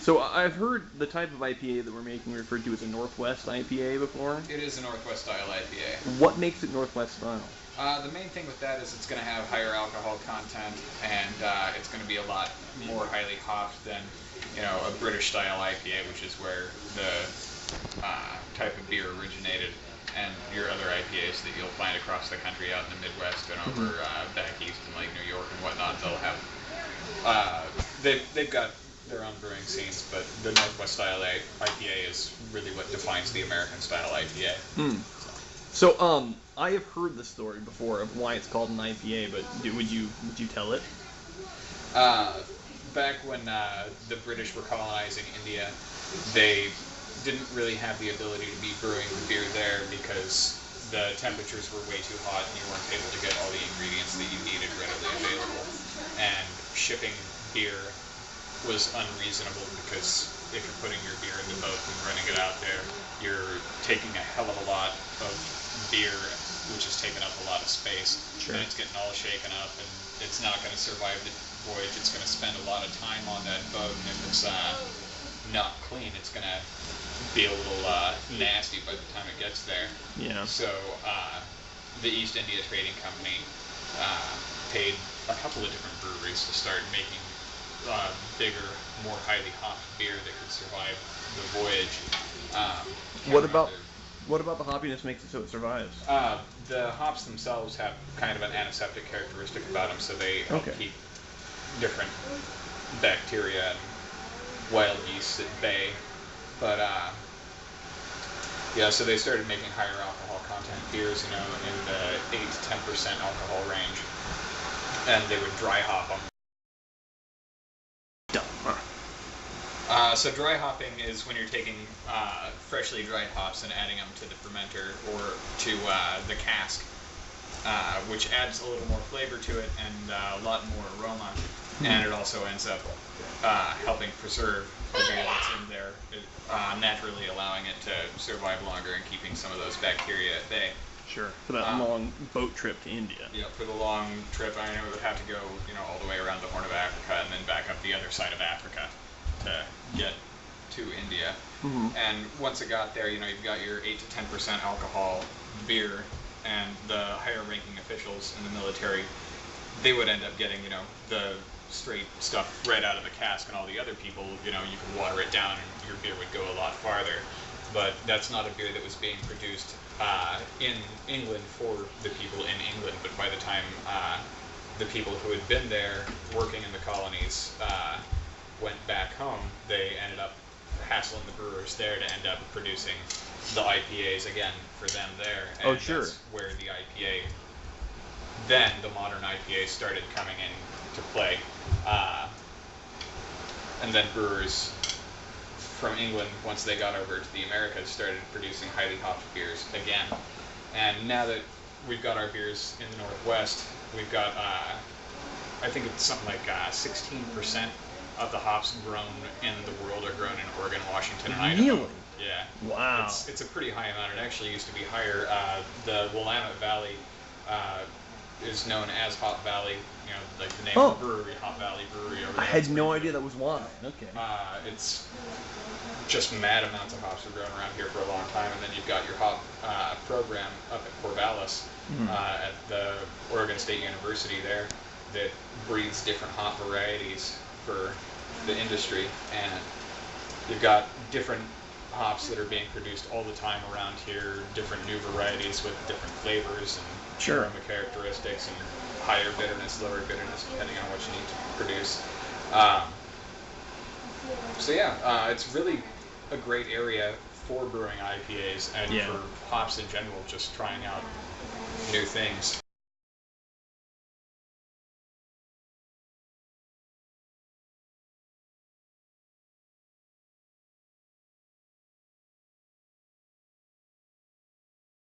So I've heard the type of IPA that we're making referred to as a Northwest IPA before. It is a Northwest style IPA. What makes it Northwest style? The main thing with that is it's going to have higher alcohol content, and it's going to be a lot more highly hopped than, a British style IPA, which is where the type of beer originated. And your other IPAs that you'll find across the country out in the Midwest and over back east in like New York and whatnot, they'll have they've got their own brewing scenes, but the Northwest style IPA is really what defines the American style IPA. So I have heard the story before of why it's called an IPA, but would you tell it? Back when the British were colonizing India, they didn't really have the ability to be brewing the beer there because the temperatures were way too hot and you weren't able to get all the ingredients that you needed readily available. And shipping beer was unreasonable because if you're putting your beer in the boat and running it out there, you're taking a hell of a lot of beer, which is taking up a lot of space. Sure. And it's getting all shaken up, and it's not going to survive the voyage. It's going to spend a lot of time on that boat, and if it's not clean, it's going to be a little nasty by the time it gets there. Yeah. So the East India Trading Company paid a couple of different breweries to start making bigger, more highly hopped beer that could survive the voyage. What about the hoppiness makes it so it survives? The hops themselves have kind of an antiseptic characteristic about them, so they help keep different bacteria and wild yeast at bay. But so they started making higher alcohol content beers, in the 8 to 10% alcohol range, and they would dry hop them. So dry hopping is when you're taking freshly dried hops and adding them to the fermenter or to the cask, which adds a little more flavor to it and a lot more aroma, and it also ends up helping preserve the beer that's in there, naturally allowing it to survive longer and keeping some of those bacteria at bay. Sure. For that long boat trip to India. Yeah, for the long trip, I know it would have to go, all the way around the Horn of Africa and then back up the other side of Africa to get to India. And once it got there, you've got your 8 to 10% alcohol beer, and the higher ranking officials in the military, they would end up getting, the straight stuff right out of the cask, and all the other people, you could water it down and your beer would go a lot farther. But that's not a beer that was being produced in England for the people in England. But by the time the people who had been there working in the colonies went back home, they ended up hassling the brewers there to end up producing the IPAs again for them there. And that's where the IPA, then the modern IPA started coming into play. And then brewers from England, once they got over to the Americas, started producing highly hopped beers again. And now that we've got our beers in the Northwest, we've got, I think it's something like 16% of the hops grown in the world are grown in Oregon, Washington, and Idaho. Really? Yeah. Wow. It's a pretty high amount. It actually used to be higher. The Willamette Valley is known as Hop Valley, like the name of the brewery, Hop Valley Brewery over there. I had no idea that was why. Okay. It's just mad amounts of hops have grown around here for a long time, and then you've got your hop program up at Corvallis at the Oregon State University there that breeds different hop varieties for the industry, and you've got different hops that are being produced all the time around here, different new varieties with different flavors and aroma characteristics and higher bitterness, lower bitterness, depending on what you need to produce. It's really a great area for brewing IPAs and for hops in general, just trying out new things.